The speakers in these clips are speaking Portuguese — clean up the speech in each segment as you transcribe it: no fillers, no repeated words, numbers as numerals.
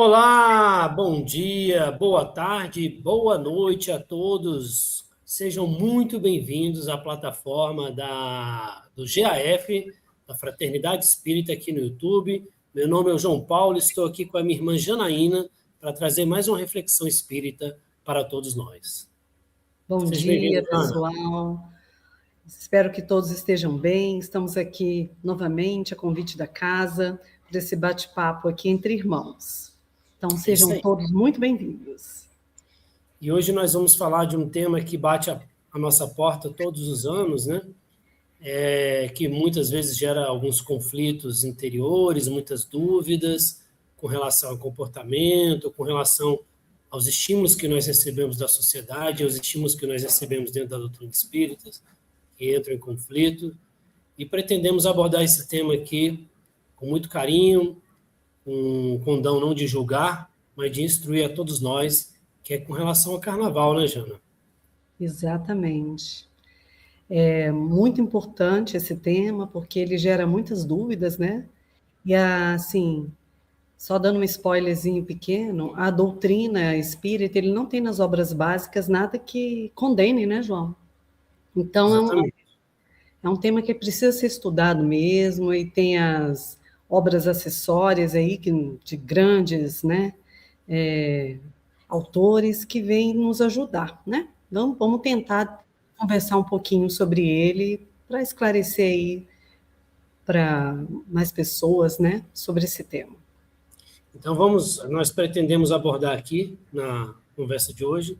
Olá, bom dia, boa tarde, boa noite a todos. Sejam muito bem-vindos à plataforma do GAF, da Fraternidade Espírita aqui no YouTube. Meu nome é o João Paulo, estou aqui com a minha irmã Janaína para trazer mais uma reflexão espírita para todos nós. Bom Seja dia, bem-vindo, Ana. pessoal. Espero que todos estejam bem. Estamos aqui novamente a convite da casa para esse bate-papo aqui entre irmãos. Então, É isso sejam aí. todos muito bem-vindos. E hoje nós vamos falar de um tema que bate a nossa porta todos os anos, né? Que muitas vezes gera alguns conflitos interiores, muitas dúvidas com relação ao comportamento, com relação aos estímulos que nós recebemos da sociedade, aos estímulos que nós recebemos dentro da doutrina espírita, que entram em conflito, e pretendemos abordar esse tema aqui com muito carinho, com condão não de julgar, mas de instruir a todos nós, que é com relação ao carnaval, né, Jana? Exatamente. É muito importante esse tema, porque ele gera muitas dúvidas, né? E, assim, só dando um spoilerzinho pequeno, a doutrina espírita, ele não tem nas obras básicas nada que condene, né, João? Então, Exatamente. é um tema que precisa ser estudado mesmo, e tem as obras acessórias aí de grandes, né, autores que vêm nos ajudar, né? Então, vamos tentar conversar um pouquinho sobre ele para esclarecer aí para mais pessoas, né, sobre esse tema. Então nós pretendemos abordar aqui na conversa de hoje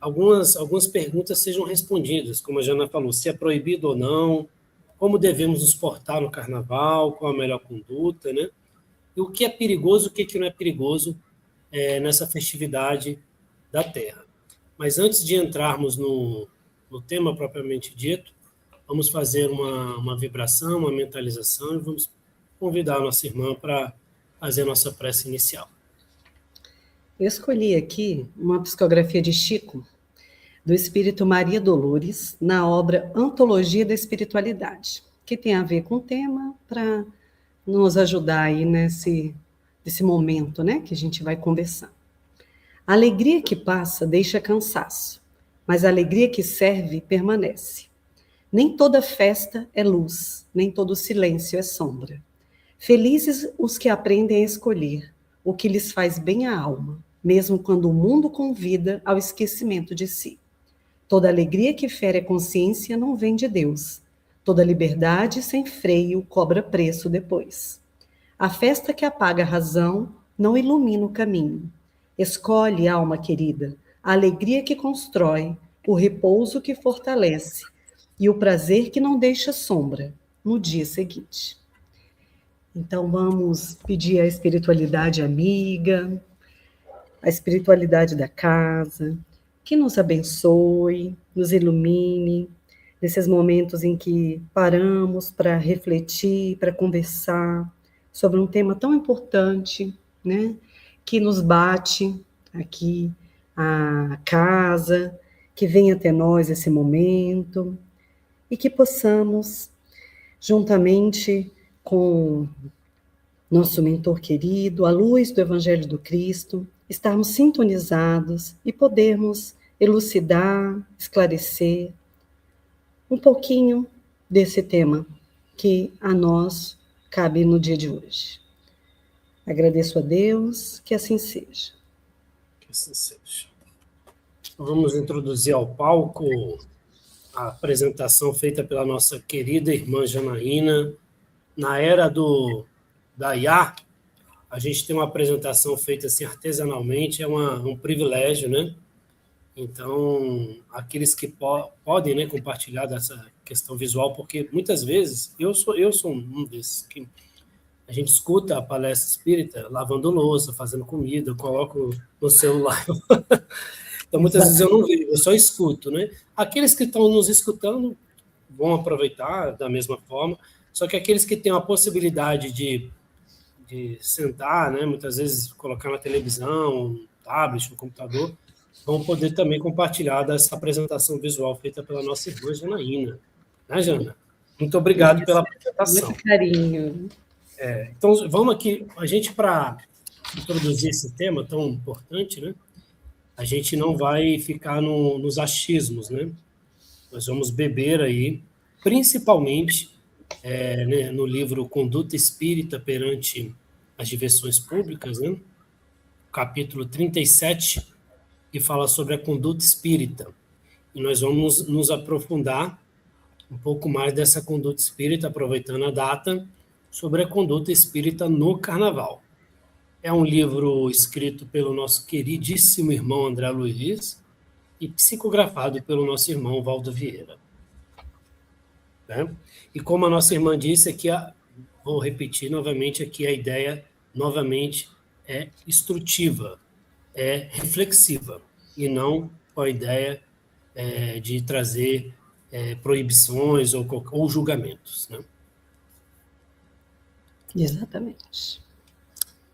algumas perguntas sejam respondidas, como a Jana falou, se é proibido ou não, como devemos nos portar no carnaval, qual a melhor conduta, né? E o que é perigoso, o que não é perigoso nessa festividade da Terra. Mas antes de entrarmos no tema propriamente dito, vamos fazer uma vibração, uma mentalização e vamos convidar a nossa irmã para fazer a nossa prece inicial. Eu escolhi aqui uma psicografia de Chico, do Espírito Maria Dolores, na obra Antologia da Espiritualidade, que tem a ver com o tema para nos ajudar aí nesse momento, né, que a gente vai conversar. A alegria que passa deixa cansaço, mas a alegria que serve permanece. Nem toda festa é luz, nem todo silêncio é sombra. Felizes os que aprendem a escolher o que lhes faz bem à alma, mesmo quando o mundo convida ao esquecimento de si. Toda alegria que fere a consciência não vem de Deus. Toda liberdade sem freio cobra preço depois. A festa que apaga a razão não ilumina o caminho. Escolhe, alma querida, a alegria que constrói, o repouso que fortalece e o prazer que não deixa sombra no dia seguinte. Então vamos pedir a espiritualidade amiga, a espiritualidade da casa, que nos abençoe, nos ilumine, nesses momentos em que paramos para refletir, para conversar sobre um tema tão importante, né, que nos bate aqui a casa, que venha até nós esse momento, e que possamos, juntamente com nosso mentor querido, à luz do Evangelho do Cristo, estarmos sintonizados e podermos elucidar, esclarecer um pouquinho desse tema que a nós cabe no dia de hoje. Agradeço a Deus, que assim seja. Que assim seja. Vamos introduzir ao palco a apresentação feita pela nossa querida irmã Janaína. Na era da IA, a gente tem uma apresentação feita assim artesanalmente, é um privilégio, né? Então, aqueles que podem, né, compartilhar dessa questão visual, porque muitas vezes eu sou um desses que a gente escuta a palestra espírita lavando louça, fazendo comida, eu coloco no celular. Então, muitas vezes eu não vejo, eu só escuto, né? Aqueles que estão nos escutando vão aproveitar da mesma forma, só que aqueles que têm a possibilidade de sentar, né, muitas vezes colocar na televisão, um tablet, um computador, vão poder também compartilhar dessa apresentação visual feita pela nossa irmã Janaína. Né, Jana? Muito obrigado pela apresentação. Muito carinho. Então, vamos aqui, a gente para introduzir esse tema tão importante, né? A gente não vai ficar nos achismos, né? Nós vamos beber aí, principalmente né, no livro Conduta Espírita perante as Diversões Públicas, né? Capítulo 37, que fala sobre a conduta espírita. E nós vamos nos aprofundar um pouco mais dessa conduta espírita, aproveitando a data, sobre a conduta espírita no Carnaval. É um livro escrito pelo nosso queridíssimo irmão André Luiz e psicografado pelo nosso irmão Valdo Vieira. Né? E como a nossa irmã disse, aqui, vou repetir novamente aqui, a ideia, novamente, é instrutiva, é reflexiva, e não com a ideia de trazer proibições ou julgamentos. Né? Exatamente.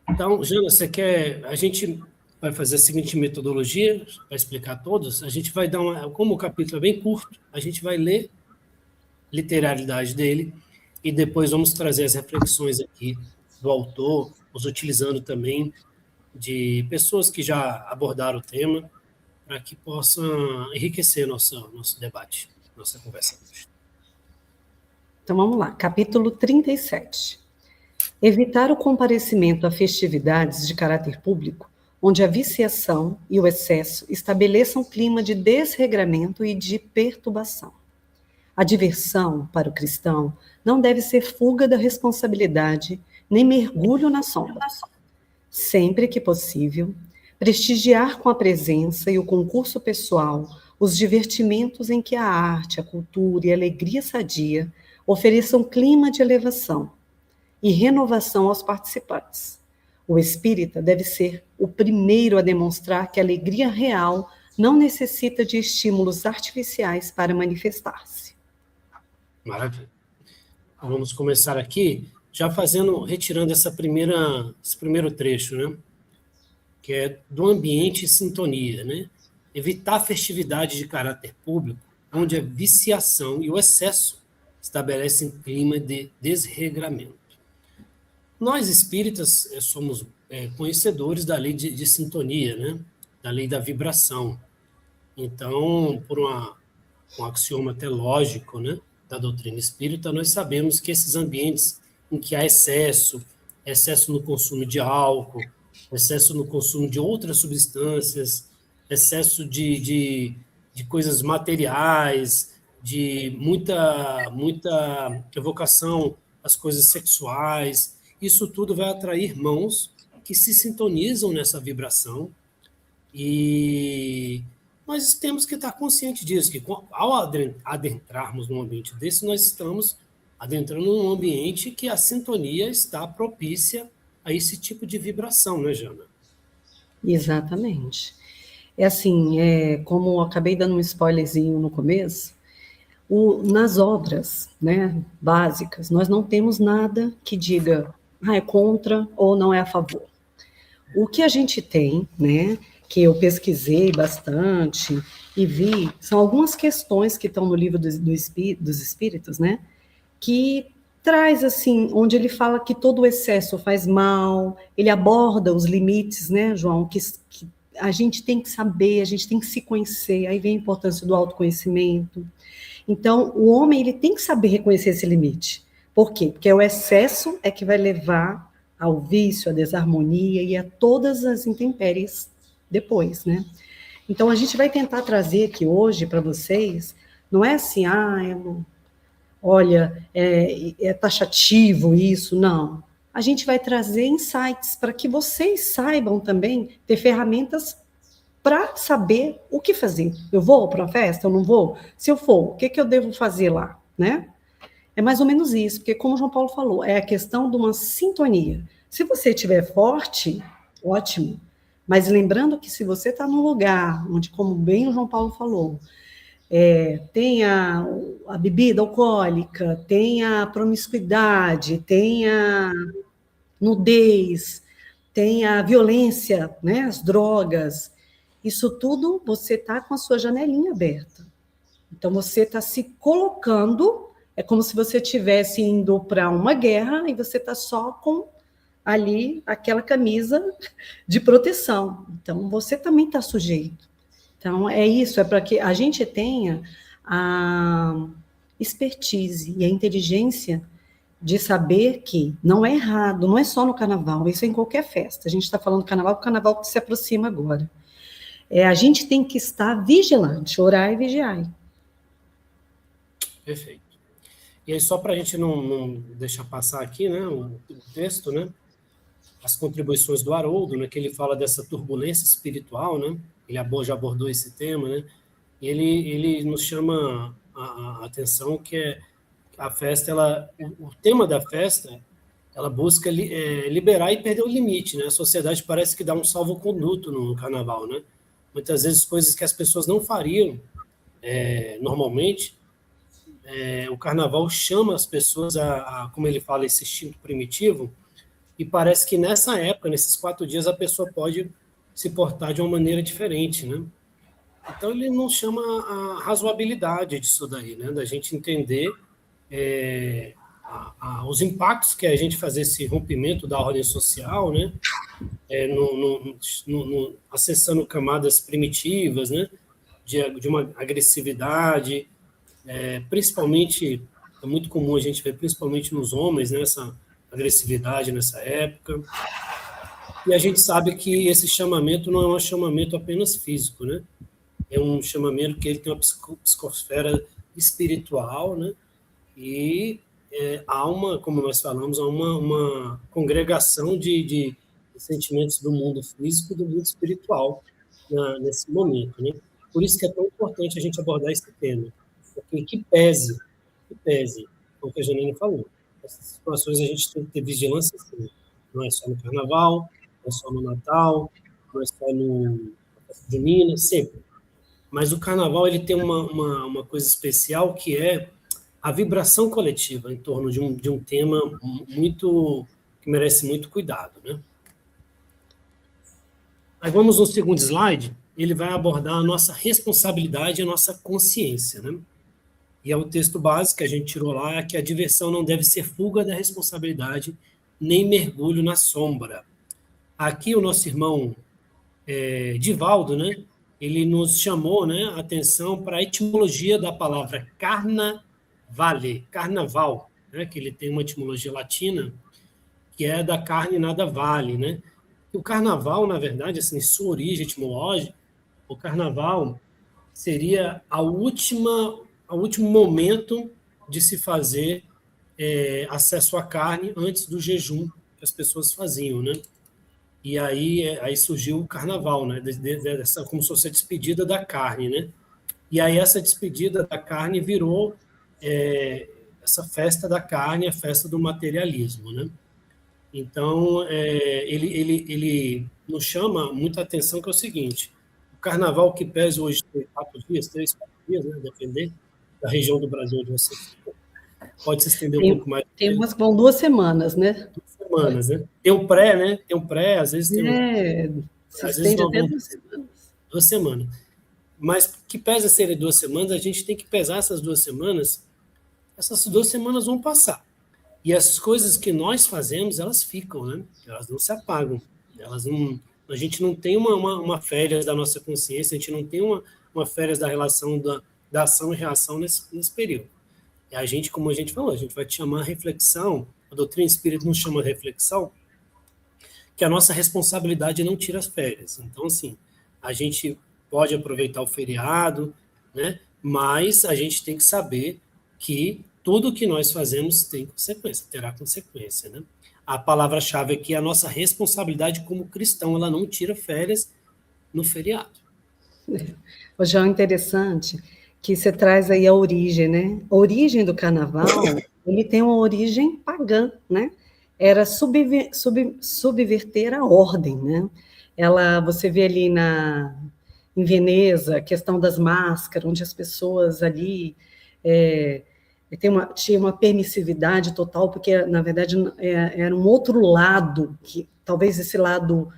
Então, Jana, você quer... A gente vai fazer a seguinte metodologia, para explicar a todos. A gente vai dar como o capítulo é bem curto, a gente vai ler literalidade dele e depois vamos trazer as reflexões aqui do autor, os utilizando também de pessoas que já abordaram o tema, para que possam enriquecer nosso debate, nossa conversa hoje. Então, vamos lá. Capítulo 37. Evitar o comparecimento a festividades de caráter público, onde a viciação e o excesso estabeleçam clima de desregramento e de perturbação. A diversão, para o cristão, não deve ser fuga da responsabilidade, nem mergulho na sombra. Sempre que possível, prestigiar com a presença e o concurso pessoal os divertimentos em que a arte, a cultura e a alegria sadia ofereçam clima de elevação e renovação aos participantes. O espírita deve ser o primeiro a demonstrar que a alegria real não necessita de estímulos artificiais para manifestar-se. Maravilha. Então, vamos começar aqui já retirando esse primeiro trecho, né? Que é do ambiente e sintonia, né? Evitar festividades de caráter público, onde a viciação e o excesso estabelecem clima de desregramento. Nós, espíritas, somos conhecedores da lei de sintonia, né? Da lei da vibração. Então, por um axioma até lógico, né? Da doutrina espírita, nós sabemos que esses ambientes em que há excesso no consumo de álcool, excesso no consumo de outras substâncias, excesso de coisas materiais, de muita evocação às coisas sexuais, isso tudo vai atrair irmãos que se sintonizam nessa vibração e nós temos que estar conscientes disso, que ao adentrarmos num ambiente desse, nós estamos adentrando num ambiente que a sintonia está propícia a esse tipo de vibração, né, Jana? Exatamente. É assim, como eu acabei dando um spoilerzinho no começo, nas obras, né, básicas, nós não temos nada que diga é contra ou não é a favor. O que a gente tem, né, que eu pesquisei bastante e vi, são algumas questões que estão no livro dos Espíritos, né, que traz, assim, onde ele fala que todo o excesso faz mal, ele aborda os limites, né, João, que a gente tem que saber, a gente tem que se conhecer, aí vem a importância do autoconhecimento. Então, o homem, ele tem que saber reconhecer esse limite. Por quê? Porque o excesso é que vai levar ao vício, à desarmonia e a todas as intempéries depois, né? Então, a gente vai tentar trazer aqui hoje para vocês, não é assim, olha, é taxativo isso, não. A gente vai trazer insights para que vocês saibam também ter ferramentas para saber o que fazer. Eu vou para uma festa? Eu não vou? Se eu for, o que eu devo fazer lá, né? É mais ou menos isso, porque como o João Paulo falou, é a questão de uma sintonia. Se você estiver forte, ótimo. Mas lembrando que se você está num lugar onde, como bem o João Paulo falou, tem a bebida alcoólica, tem a promiscuidade, tem a nudez, tem a violência, né, as drogas, isso tudo você está com a sua janelinha aberta. Então, você está se colocando, é como se você estivesse indo para uma guerra e você está só com ali aquela camisa de proteção. Então, você também está sujeito. Então, é isso, é para que a gente tenha a expertise e a inteligência de saber que não é errado, não é só no carnaval, isso é em qualquer festa. A gente está falando do carnaval, porque o carnaval que se aproxima agora. A gente tem que estar vigilante, orar e vigiar. Perfeito. E aí, só para a gente não deixar passar aqui, né, o texto, né, as contribuições do Haroldo, né, que ele fala dessa turbulência espiritual, né, ele já abordou esse tema, né, e ele nos chama a atenção que a festa, o tema da festa, ela busca liberar e perder o limite, né, a sociedade parece que dá um salvo-conduto no carnaval, né, muitas vezes coisas que as pessoas não fariam normalmente, o carnaval chama as pessoas como ele fala, esse instinto primitivo, e parece que nessa época, nesses 4 dias, a pessoa pode se portar de uma maneira diferente, né? Então, ele não chama a razoabilidade disso daí, né? Da gente entender os impactos que a gente fazer esse rompimento da ordem social, né? Acessando camadas primitivas, né? De uma agressividade, principalmente, é muito comum a gente ver, principalmente nos homens, né, essa agressividade nessa época. E a gente sabe que esse chamamento não é um chamamento apenas físico, né? É um chamamento que ele tem uma psicosfera espiritual, né? E há como nós falamos, há uma congregação de sentimentos do mundo físico e do mundo espiritual nesse momento, né? Por isso que é tão importante a gente abordar esse tema. Porque que pese, como a Janine falou, essas situações a gente tem que ter vigilância sim. Não é só no carnaval, não é só no Natal, não é só no festa junina, sempre. Mas o carnaval ele tem uma coisa especial que é a vibração coletiva em torno de um tema que merece muito cuidado, né? Aí vamos no segundo slide, ele vai abordar a nossa responsabilidade e a nossa consciência, né? E é o texto básico que a gente tirou lá, que a diversão não deve ser fuga da responsabilidade, nem mergulho na sombra. Aqui o nosso irmão Divaldo, né, ele nos chamou, né, a atenção para a etimologia da palavra carnaval, né, que ele tem uma etimologia latina, que é da carne nada vale, né? E o carnaval, na verdade, assim, sua origem etimológica, o carnaval seria o último momento de se fazer acesso à carne antes do jejum que as pessoas faziam, né? E aí surgiu o carnaval, né? Como se fosse a despedida da carne, né? E aí essa despedida da carne virou essa festa da carne, a festa do materialismo, né? Então, ele nos chama muita atenção que é o seguinte, o carnaval que pesa hoje tem 4 dias, 3, 4 dias, né? Depender da região do Brasil onde você pode se estender um pouco mais. Tem umas que vão 2 semanas, né? 2 semanas, né? Tem um pré, né? Tem um pré, às vezes se estende até 2 semanas. 2 semanas. Mas que pesa serem 2 semanas, a gente tem que pesar essas 2 semanas, essas 2 semanas vão passar. E as coisas que nós fazemos, elas ficam, né? Elas não se apagam. A gente não tem uma férias da nossa consciência, a gente não tem uma férias da relação da ação e reação nesse período. E a gente, como a gente falou, a gente vai te chamar a reflexão, a doutrina espírita nos chama a reflexão, que a nossa responsabilidade não tira as férias. Então, assim, a gente pode aproveitar o feriado, né? Mas a gente tem que saber que tudo que nós fazemos tem consequência, terá consequência, né? A palavra-chave aqui é a nossa responsabilidade como cristão, ela não tira férias no feriado. O João, interessante que você traz aí a origem, né? A origem do carnaval, ele tem uma origem pagã, né? Era subverter a ordem, né? Você vê ali em Veneza, a questão das máscaras, onde as pessoas ali tinha uma permissividade total, porque, na verdade, era um outro lado, que talvez esse lado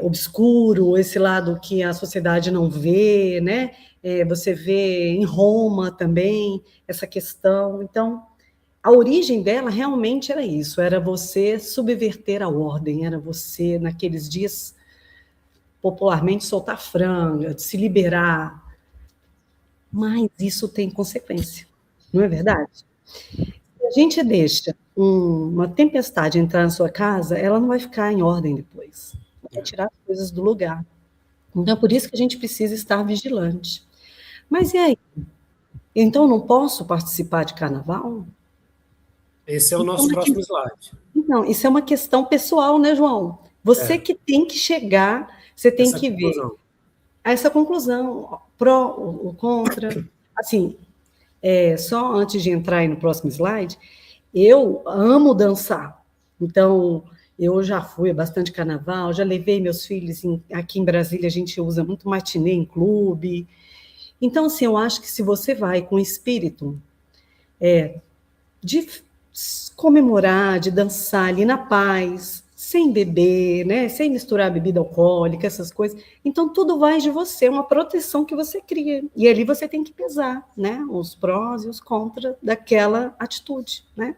obscuro, esse lado que a sociedade não vê, né? Você vê em Roma também essa questão. Então, a origem dela realmente era isso, era você subverter a ordem, era você, naqueles dias, popularmente, soltar franga, de se liberar. Mas isso tem consequência, não é verdade? Se a gente deixa uma tempestade entrar na sua casa, ela não vai ficar em ordem depois. Ela vai tirar as coisas do lugar. Então, é por isso que a gente precisa estar vigilante. Mas e aí? Então, eu não posso participar de carnaval? Esse é o nosso próximo slide. Então, isso é uma questão pessoal, né, João? Você que tem que chegar, você tem que ver essa conclusão, pró ou contra. Assim, só antes de entrar aí no próximo slide, eu amo dançar. Então, eu já fui a bastante carnaval, já levei meus filhos, aqui em Brasília a gente usa muito matinê em clube. Então, assim, eu acho que se você vai com espírito de comemorar, de dançar ali na paz, sem beber, né, sem misturar bebida alcoólica, essas coisas, então tudo vai de você, é uma proteção que você cria. E ali você tem que pesar, né, os prós e os contras daquela atitude, né?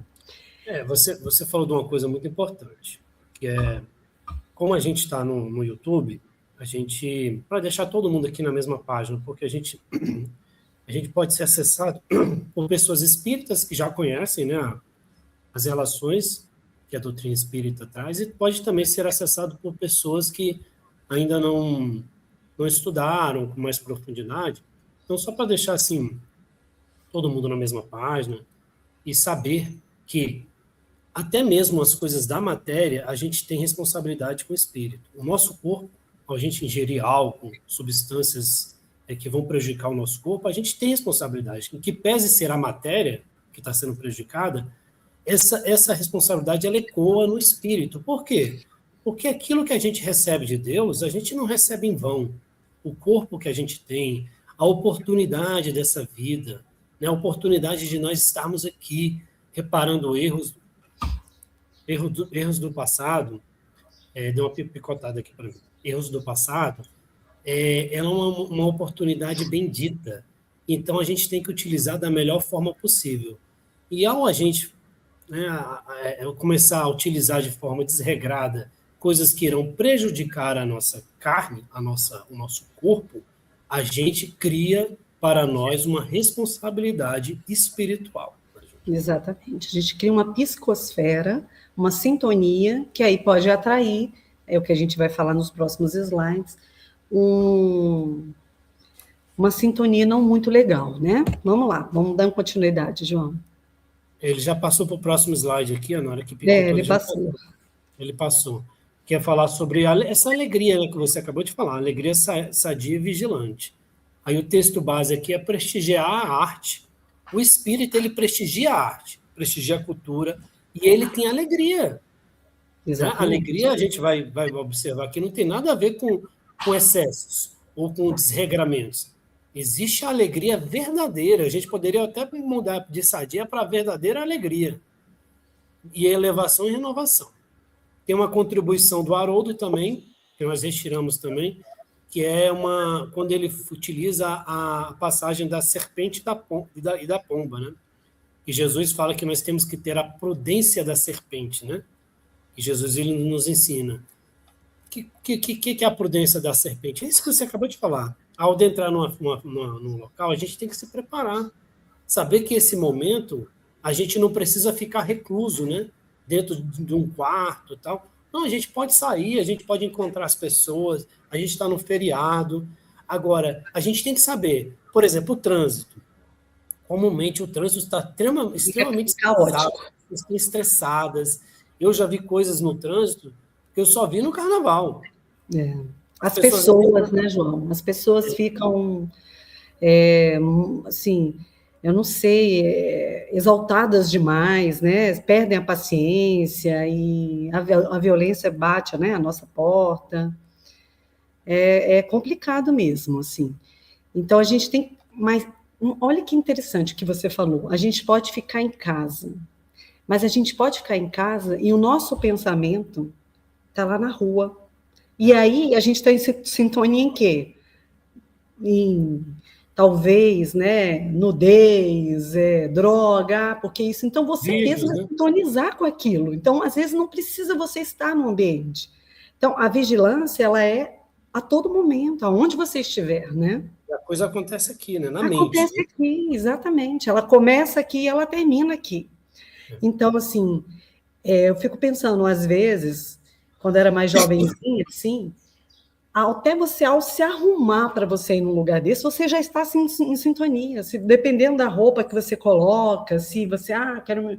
Você falou de uma coisa muito importante, que é, como a gente está no YouTube, a gente, para deixar todo mundo aqui na mesma página, porque a gente pode ser acessado por pessoas espíritas que já conhecem, né, as relações que a doutrina espírita traz, e pode também ser acessado por pessoas que ainda não estudaram com mais profundidade. Então, só para deixar assim todo mundo na mesma página e saber que até mesmo as coisas da matéria, a gente tem responsabilidade com o espírito. O nosso corpo, ao a gente ingerir álcool, substâncias que vão prejudicar o nosso corpo, a gente tem responsabilidade. Em que pese ser a matéria que está sendo prejudicada, essa responsabilidade ela ecoa no espírito. Por quê? Porque aquilo que a gente recebe de Deus, a gente não recebe em vão. O corpo que a gente tem, a oportunidade dessa vida, né, a oportunidade de nós estarmos aqui reparando erros do passado, deu uma picotada aqui para mim, erros do passado, ela é uma oportunidade bendita. Então, a gente tem que utilizar da melhor forma possível. E ao a gente, né, começar a utilizar de forma desregrada coisas que irão prejudicar a nossa carne, o nosso corpo, a gente cria para nós uma responsabilidade espiritual. Exatamente. A gente cria uma psicosfera, uma sintonia, que aí pode atrair, é o que a gente vai falar nos próximos slides, uma sintonia não muito legal, né? Vamos lá, vamos dar uma continuidade, João. Ele já passou para o próximo slide aqui, na hora que picotou. Ele passou. Ele passou. Quer falar sobre essa alegria, né, que você acabou de falar, alegria sadia e vigilante. Aí o texto base aqui é prestigiar a arte. O espírito, ele prestigia a arte, prestigia a cultura, e ele tem alegria. Né? Alegria, a gente vai observar que não tem nada a ver com excessos ou com desregramentos. Existe a alegria verdadeira. A gente poderia até mudar de sadia para verdadeira alegria. E elevação e renovação. Tem uma contribuição do Haroldo também, que nós retiramos também, que é quando ele utiliza a passagem da serpente e da pomba, né? E Jesus fala que nós temos que ter a prudência da serpente, né? E Jesus ele nos ensina. Que é a prudência da serpente? É isso que você acabou de falar. Ao adentrar num local, a gente tem que se preparar. Saber que esse momento, a gente não precisa ficar recluso, né? Dentro de um quarto e tal. Não, a gente pode sair, a gente pode encontrar as pessoas, a gente está no feriado. Agora, a gente tem que saber, por exemplo, o trânsito. Comumente, o trânsito está extremamente estressadas. Eu já vi coisas no trânsito que eu só vi no carnaval. As pessoas, né, João? As pessoas ficam, assim, eu não sei, exaltadas demais, né? Perdem a paciência e a violência bate, né, à nossa porta. É complicado mesmo, assim. Então, a gente tem... Mas olha que interessante que você falou. A gente pode ficar em casa, mas a gente pode ficar em casa e o nosso pensamento está lá na rua. E aí, a gente está em sintonia em quê? talvez, né, nudez, droga, porque isso, então você Vídeos, mesmo vai né? sintonizar com aquilo. Então, às vezes, não precisa você estar no ambiente. Então, a vigilância, ela é a todo momento, aonde você estiver, né? A coisa acontece aqui, né? Na mente, Acontece né? aqui, exatamente. Ela começa aqui e ela termina aqui. Então, assim, eu fico pensando, às vezes, quando era mais jovenzinha, assim, até você, ao se arrumar para você ir num lugar desse, você já está assim, em sintonia. Se, dependendo da roupa que você coloca, se você, quero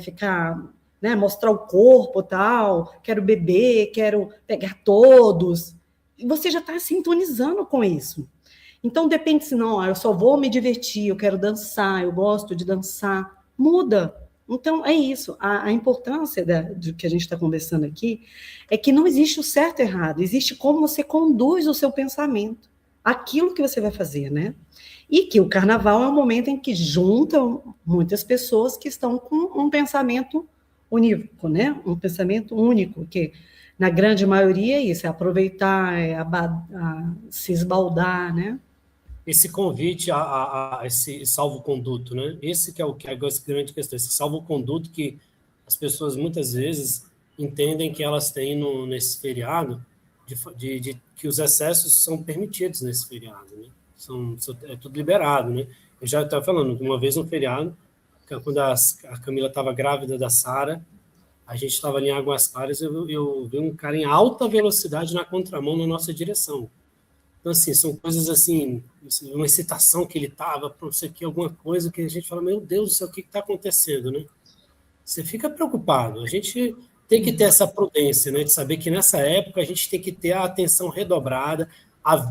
ficar, né, mostrar o corpo tal, quero beber, quero pegar todos, e você já está sintonizando com isso. Então, depende se não, eu só vou me divertir, eu quero dançar, eu gosto de dançar, muda. Então, é isso. A importância do que a gente está conversando aqui é que não existe o certo e errado, existe como você conduz o seu pensamento, aquilo que você vai fazer, né? E que o carnaval é um momento em que juntam muitas pessoas que estão com um pensamento unívoco, né? Um pensamento único, que na grande maioria é isso, é aproveitar, se esbaldar, né? Esse convite a esse salvo-conduto, né? Esse que é a grande questão, esse salvo-conduto que as pessoas muitas vezes entendem que elas têm nesse feriado, de que os excessos são permitidos nesse feriado, né? É tudo liberado, né? Eu já estava falando, uma vez no feriado, quando a Camila estava grávida da Sara, a gente estava ali em Águas Claras, eu vi um cara em alta velocidade na contramão na nossa direção. Então, assim, são coisas assim, uma excitação que ele estava, não sei o que, alguma coisa que a gente fala, meu Deus do céu, o que está acontecendo, né? Você fica preocupado. A gente tem que ter essa prudência, né? De saber que nessa época a gente tem que ter a atenção redobrada,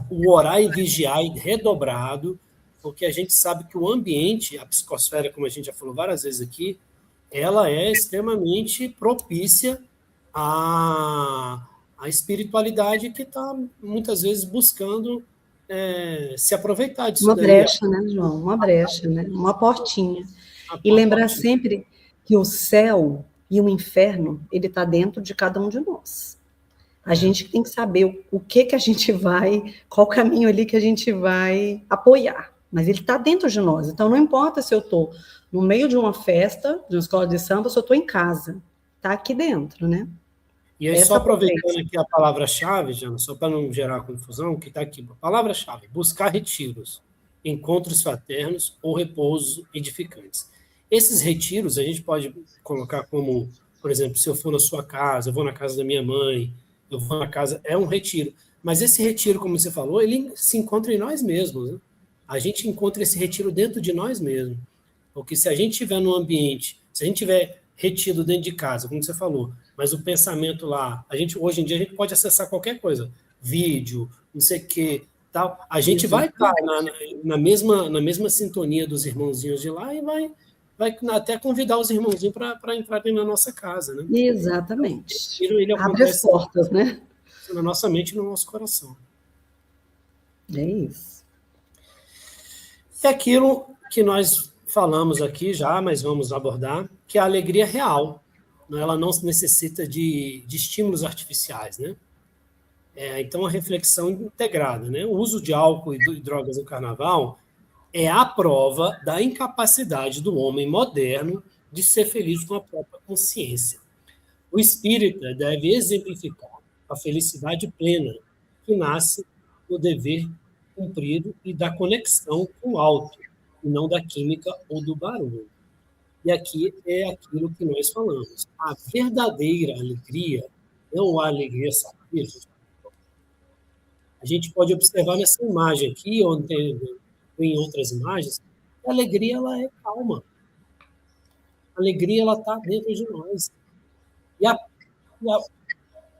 o orar e vigiar redobrado, porque a gente sabe que o ambiente, a psicosfera, como a gente já falou várias vezes aqui, ela é extremamente propícia à espiritualidade que está, muitas vezes, buscando se aproveitar disso Uma daí. brecha, né, João? Uma brecha, né? Uma portinha. E A lembrar partir sempre que o céu e o inferno, ele está dentro de cada um de nós. A gente tem que saber o que a gente vai, qual caminho ali que a gente vai apoiar. Mas ele está dentro de nós. Então, não importa se eu estou no meio de uma festa, de uma escola de samba, se eu estou em casa. Está aqui dentro, né? E aí, só Essa aproveitando potência. aqui a palavra-chave, Jana, só para não gerar confusão, que está aqui, palavra-chave, buscar retiros, encontros fraternos ou repousos edificantes. Esses retiros a gente pode colocar como, por exemplo, se eu for na sua casa, eu vou na casa da minha mãe, eu vou na casa, é um retiro. Mas esse retiro, como você falou, ele se encontra em nós mesmos, né? A gente encontra esse retiro dentro de nós mesmos. Porque se a gente estiver no ambiente, se a gente estiver retido dentro de casa, como você falou, mas o pensamento lá, hoje em dia a gente pode acessar qualquer coisa, vídeo, não sei o que, tal, a gente vai estar na mesma sintonia dos irmãozinhos de lá e vai até convidar os irmãozinhos para entrarem na nossa casa, né? Exatamente. Ele Abre as acontece portas, né? na nossa mente e no nosso coração. É isso. É aquilo que nós falamos aqui já, mas vamos abordar, que é a alegria real. Ela não necessita de estímulos artificiais, né? Então, a reflexão integrada, né? O uso de álcool e drogas no carnaval é a prova da incapacidade do homem moderno de ser feliz com a própria consciência. O espírita deve exemplificar a felicidade plena que nasce do dever cumprido e da conexão com o alto, e não da química ou do barulho. E aqui é aquilo que nós falamos. A verdadeira alegria não a alegria satisfeita. A gente pode observar nessa imagem aqui, ou em outras imagens, que a alegria ela é calma. A alegria ela está dentro de nós.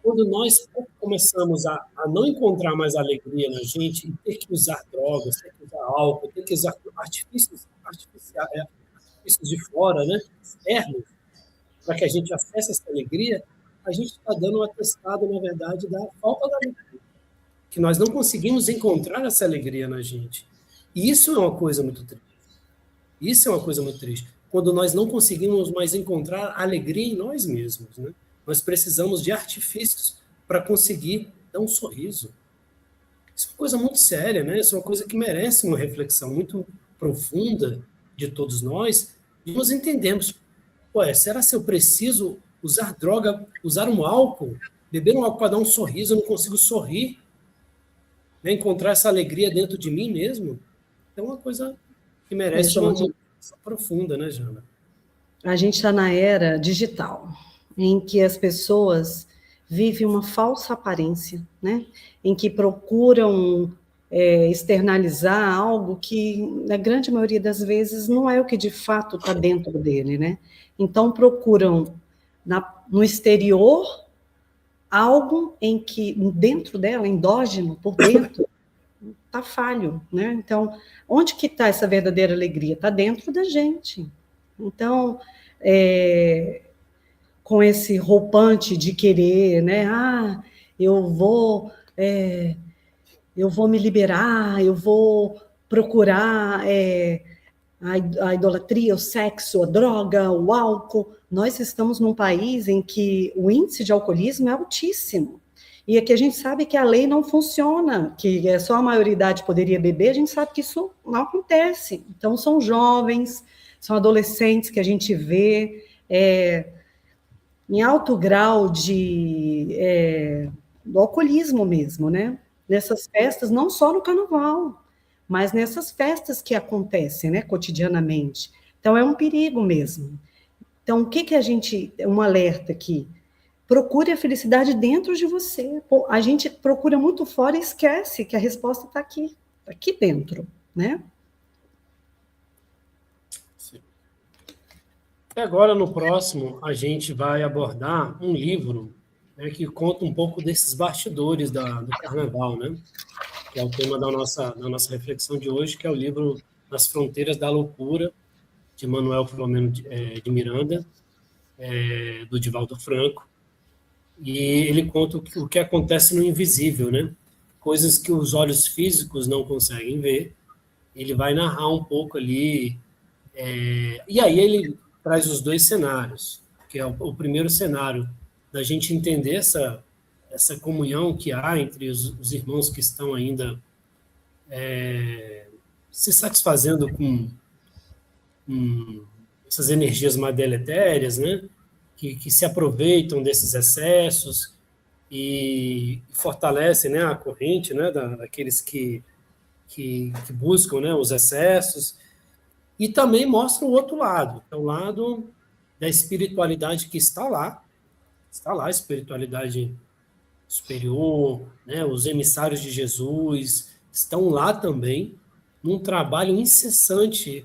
Quando nós começamos a não encontrar mais alegria na gente, e ter que usar drogas, ter que usar álcool, ter que usar artifícios de fora, né, externos, para que a gente acesse essa alegria, a gente está dando um atestado, na verdade, da falta da alegria. Que nós não conseguimos encontrar essa alegria na gente. E isso é uma coisa muito triste. Isso é uma coisa muito triste. Quando nós não conseguimos mais encontrar alegria em nós mesmos, né? Nós precisamos de artifícios para conseguir dar um sorriso. Isso é uma coisa muito séria, né? Isso é uma coisa que merece uma reflexão muito profunda de todos nós, e nós entendemos, ué, será se eu preciso usar droga, usar um álcool, beber um álcool para dar um sorriso, eu não consigo sorrir, né? Encontrar essa alegria dentro de mim mesmo? É uma coisa que merece João, uma reflexão profunda, né, Jana? a gente está na era digital, em que as pessoas vivem uma falsa aparência, né? Em que procuram externalizar algo que, na grande maioria das vezes, não é o que de fato está dentro dele, né? Então, procuram no exterior algo em que, dentro dela, endógeno, por dentro, está falho, né? Então, onde que está essa verdadeira alegria? Está dentro da gente. Então, é, com esse roupante de querer, né? Eu vou, eu vou me liberar, eu vou procurar a idolatria, o sexo, a droga, o álcool. Nós estamos num país em que o índice de alcoolismo é altíssimo. E aqui a gente sabe que a lei não funciona, que só a maioridade poderia beber, a gente sabe que isso não acontece. Então, são jovens, são adolescentes que a gente vê em alto grau do alcoolismo mesmo, né? Nessas festas, não só no carnaval, mas nessas festas que acontecem, né, cotidianamente. Então, é um perigo mesmo. Então, o que que a gente, um alerta aqui, procure a felicidade dentro de você. A gente procura muito fora e esquece que a resposta está aqui dentro, né? Sim. E agora, no próximo, a gente vai abordar um livro, né, que conta um pouco desses bastidores do carnaval, né? Que é o tema da nossa reflexão de hoje, que é o livro Nas Fronteiras da Loucura, de Manuel Filomeno de Miranda, do Divaldo Franco. E ele conta o que acontece no invisível, né? Coisas que os olhos físicos não conseguem ver. Ele vai narrar um pouco ali. E aí ele traz os dois cenários, que é o primeiro cenário da gente entender essa comunhão que há entre os irmãos que estão ainda se satisfazendo com essas energias mais deletérias, né? Que se aproveitam desses excessos e fortalecem, né, a corrente, né, daqueles que buscam, né, os excessos, e também mostra o outro lado, é o lado da espiritualidade que está lá a espiritualidade superior, né, os emissários de Jesus estão lá também, num trabalho incessante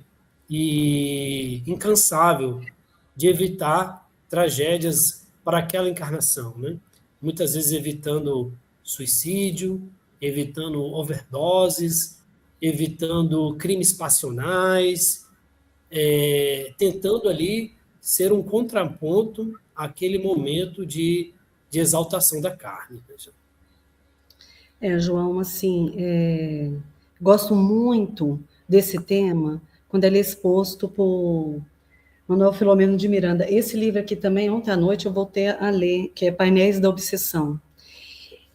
e incansável de evitar tragédias para aquela encarnação, né? Muitas vezes evitando suicídio, evitando overdoses, evitando crimes passionais, tentando ali ser um contraponto àquele momento de exaltação da carne. João, assim, gosto muito desse tema quando ele é exposto por Manuel Filomeno de Miranda. Esse livro aqui também, ontem à noite, eu voltei a ler, que é Painéis da Obsessão.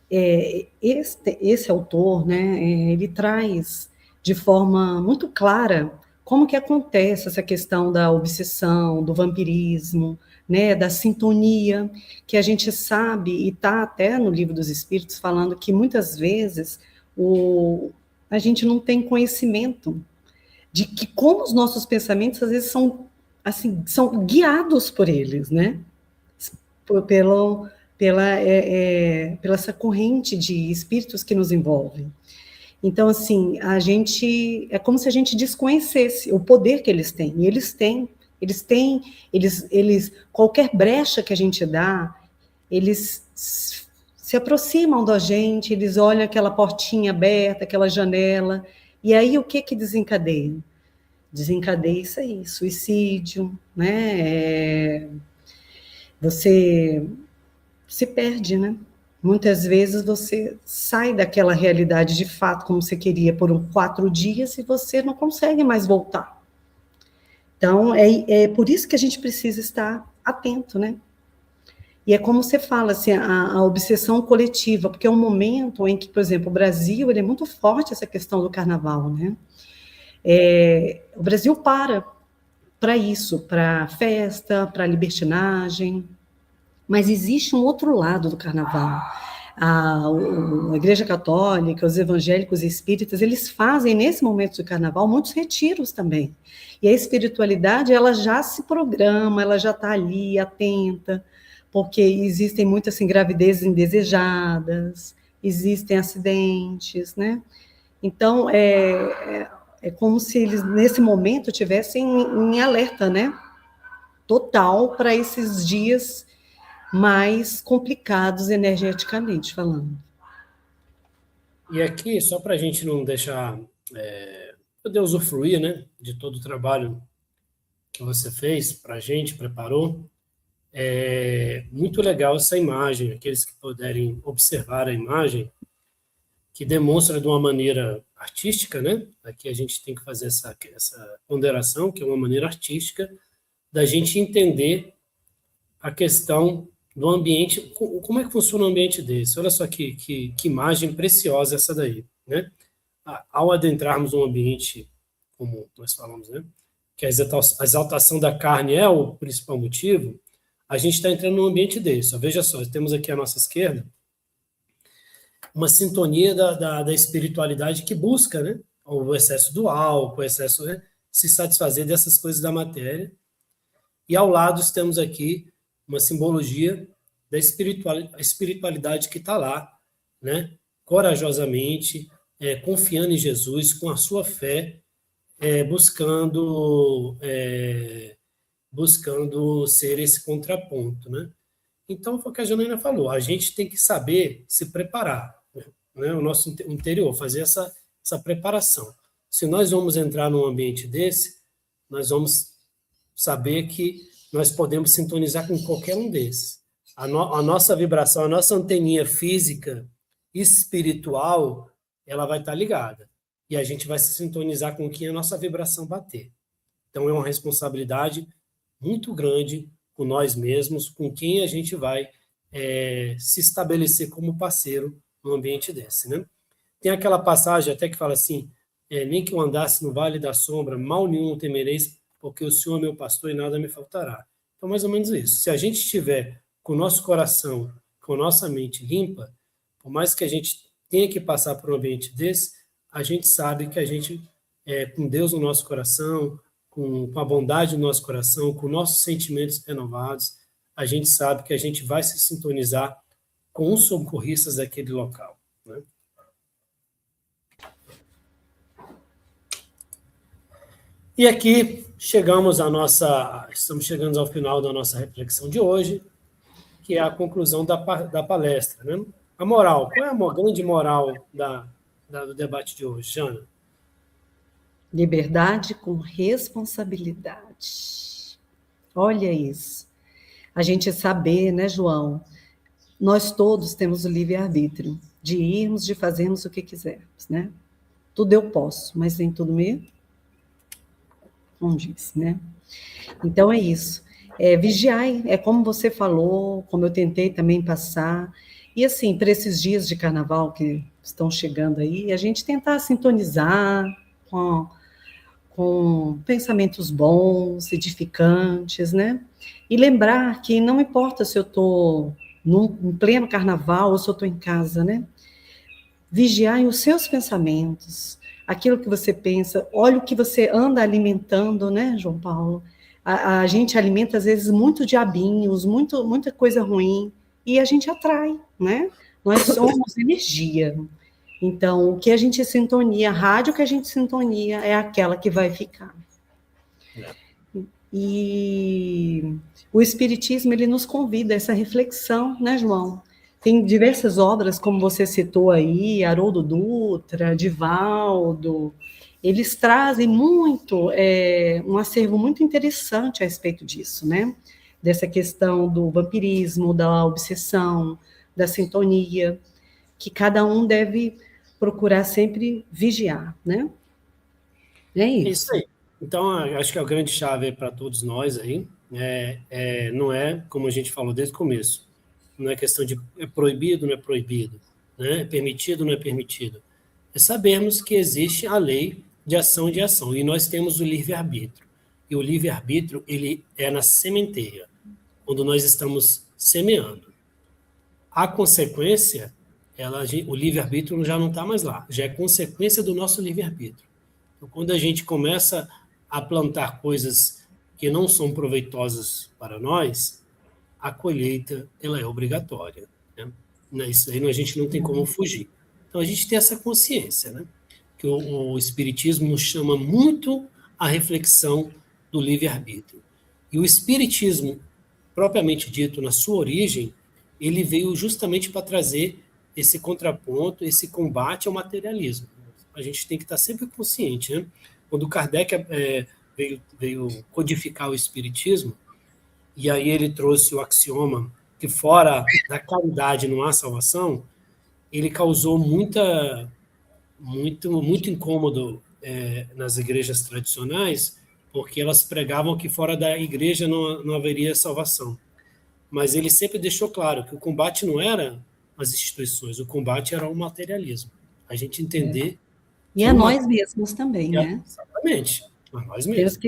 Esse autor, né, ele traz de forma muito clara como que acontece essa questão da obsessão, do vampirismo, né, da sintonia, que a gente sabe, e está até no Livro dos Espíritos falando que muitas vezes a gente não tem conhecimento de que como os nossos pensamentos às vezes são assim, são guiados por eles, né? Pela essa corrente de espíritos que nos envolvem. Então, assim, é como se a gente desconhecesse o poder que eles têm. E qualquer brecha que a gente dá, eles se aproximam da gente, eles olham aquela portinha aberta, aquela janela, e aí o que desencadeia? Desencadeia isso aí, suicídio, né? Você se perde, né? Muitas vezes você sai daquela realidade de fato como você queria por 4 dias e você não consegue mais voltar. Então, é por isso que a gente precisa estar atento, né? E é como você fala, assim, a obsessão coletiva, porque é um momento em que, por exemplo, o Brasil, ele é muito forte essa questão do carnaval, né? O Brasil para isso, para festa, para libertinagem, mas existe um outro lado do carnaval. A Igreja Católica, os evangélicos e espíritas, eles fazem, nesse momento do carnaval, muitos retiros também. E a espiritualidade, ela já se programa, ela já está ali, atenta, porque existem muitas assim, gravidezes indesejadas, existem acidentes, né? Então, é como se eles, nesse momento, tivessem em alerta, né? Total para esses dias mais complicados energeticamente falando. E aqui, só para a gente não deixar, poder usufruir, né, de todo o trabalho que você fez para a gente, preparou, é muito legal essa imagem, aqueles que puderem observar a imagem, que demonstra de uma maneira artística, né? Aqui a gente tem que fazer essa ponderação, que é uma maneira artística, da gente entender a questão do ambiente, como é que funciona um ambiente desse? Olha só que imagem preciosa essa daí, né? Ao adentrarmos um ambiente, como nós falamos, né? Que a exaltação da carne é o principal motivo, a gente está entrando num ambiente desse. Ó, veja só, temos aqui à nossa esquerda uma sintonia da espiritualidade que busca, né? O excesso do álcool, o excesso, né? Se satisfazer dessas coisas da matéria. E ao lado temos aqui uma simbologia da espiritualidade que está lá, né? Corajosamente, confiando em Jesus, com a sua fé, buscando ser esse contraponto, né? Então, foi o que a Janaína falou, a gente tem que saber se preparar, né? O nosso interior, fazer essa preparação. Se nós vamos entrar num ambiente desse, nós vamos saber que nós podemos sintonizar com qualquer um desses. A nossa vibração, a nossa anteninha física, espiritual, ela vai estar ligada. E a gente vai se sintonizar com quem a nossa vibração bater. Então, é uma responsabilidade muito grande com nós mesmos, com quem a gente vai se estabelecer como parceiro num ambiente desse, né? Tem aquela passagem até que fala assim, nem que eu andasse no vale da sombra, mal nenhum temereis, porque o Senhor é meu pastor e nada me faltará. Então, mais ou menos isso. Se a gente estiver com o nosso coração, com a nossa mente limpa, por mais que a gente tenha que passar por um ambiente desse, a gente sabe que a gente, com Deus no nosso coração, com a bondade no nosso coração, com nossos sentimentos renovados, a gente sabe que a gente vai se sintonizar com os socorristas daquele local, né? E aqui estamos chegando ao final da nossa reflexão de hoje, que é a conclusão da palestra, né? A moral, qual é a grande moral do debate de hoje, Jana? Liberdade com responsabilidade. Olha isso. A gente saber, né, João? Nós todos temos o livre-arbítrio de irmos, de fazermos o que quisermos, né? Tudo eu posso, mas nem tudo me condiz, né? Então é isso. Vigiai, é como você falou, como eu tentei também passar. E assim, para esses dias de carnaval que estão chegando aí, a gente tentar sintonizar com pensamentos bons, edificantes, né? E lembrar que não importa se eu estou em pleno carnaval ou se eu estou em casa, né? Vigiai os seus pensamentos, aquilo que você pensa, olha o que você anda alimentando, né, João Paulo? A gente alimenta, às vezes, muito diabinhos, muita coisa ruim, e a gente atrai, né? Nós somos energia. Então, o que a gente sintonia, a rádio que a gente sintonia é aquela que vai ficar. E o Espiritismo, ele nos convida a essa reflexão, né, João? Tem diversas obras, como você citou aí, Haroldo Dutra, Divaldo, eles trazem muito, um acervo muito interessante a respeito disso, né? Dessa questão do vampirismo, da obsessão, da sintonia, que cada um deve procurar sempre vigiar, né? É isso. Isso aí. Então, acho que a grande chave para todos nós aí não é, como a gente falou desde o começo, não é questão de é proibido, não é proibido, né? É permitido, não é permitido. É sabermos que existe a lei de ação e de ação, e nós temos o livre-arbítrio. E o livre-arbítrio, ele é na sementeira, quando nós estamos semeando. A consequência, o livre-arbítrio já não está mais lá, já é consequência do nosso livre-arbítrio. Então, quando a gente começa a plantar coisas que não são proveitosas para nós, a colheita ela é obrigatória. Né? Isso aí a gente não tem como fugir. Então, a gente tem essa consciência, né? Que o Espiritismo nos chama muito à reflexão do livre-arbítrio. E o Espiritismo, propriamente dito, na sua origem, ele veio justamente para trazer esse contraponto, esse combate ao materialismo. A gente tem que estar sempre consciente, né? Quando Kardec veio codificar o Espiritismo, e aí ele trouxe o axioma que fora da caridade não há salvação, ele causou muito incômodo nas igrejas tradicionais, porque elas pregavam que fora da igreja não haveria salvação. Mas ele sempre deixou claro que o combate não era as instituições, o combate era o materialismo. A gente entender... E a nós mesmos também, né? Exatamente, a nós mesmos.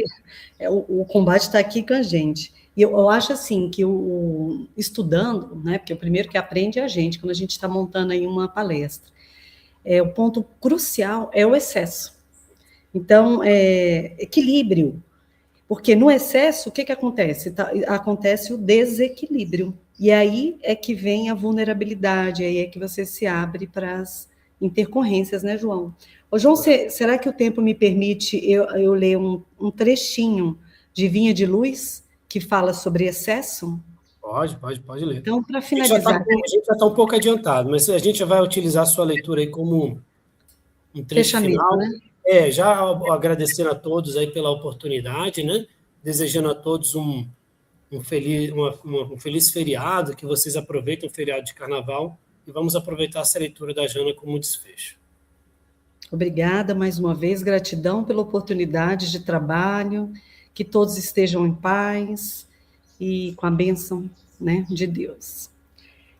O combate está aqui com a gente. E eu acho assim, que estudando, né, porque o primeiro que aprende é a gente, quando a gente está montando aí uma palestra, o ponto crucial é o excesso. Então, equilíbrio. Porque no excesso, o que acontece? Acontece o desequilíbrio. E aí é que vem a vulnerabilidade, aí é que você se abre para as intercorrências, né, João? Ô, João, será que o tempo me permite eu ler um trechinho de Vinha de Luz, que fala sobre excesso? Pode ler. Então, para finalizar... A gente já está um pouco adiantado, mas a gente já vai utilizar a sua leitura aí como um trecho final. Né? Já agradecendo a todos aí pela oportunidade, né? Desejando a todos um feliz feriado, que vocês aproveitem o feriado de carnaval, e vamos aproveitar essa leitura da Jana como desfecho. Obrigada mais uma vez, gratidão pela oportunidade de trabalho, que todos estejam em paz e com a bênção, né, de Deus.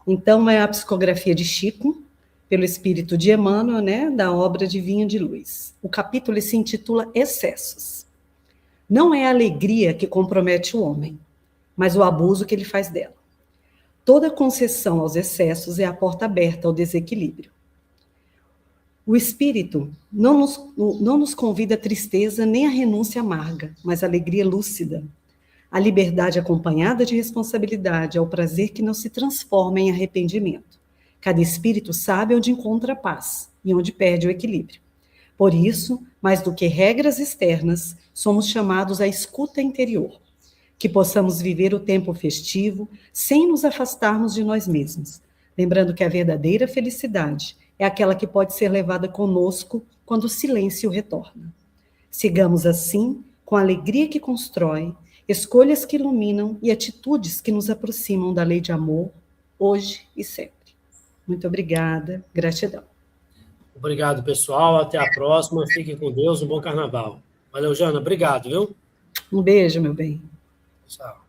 Então, é a psicografia de Chico, pelo espírito de Emmanuel, né, da obra de Vinha de Luz. O capítulo se intitula Excessos. Não é a alegria que compromete o homem, mas o abuso que ele faz dela. Toda concessão aos excessos é a porta aberta ao desequilíbrio. O espírito não nos convida a tristeza nem a renúncia amarga, mas a alegria lúcida. A liberdade acompanhada de responsabilidade é o prazer que não se transforma em arrependimento. Cada espírito sabe onde encontra a paz e onde perde o equilíbrio. Por isso, mais do que regras externas, somos chamados à escuta interior, que possamos viver o tempo festivo sem nos afastarmos de nós mesmos, lembrando que a verdadeira felicidade é aquela que pode ser levada conosco quando o silêncio retorna. Sigamos assim, com a alegria que constrói, escolhas que iluminam e atitudes que nos aproximam da lei de amor, hoje e sempre. Muito obrigada, gratidão. Obrigado, pessoal. Até a próxima. Fiquem com Deus. Um bom carnaval. Valeu, Jana. Obrigado, viu? Um beijo, meu bem. Tchau.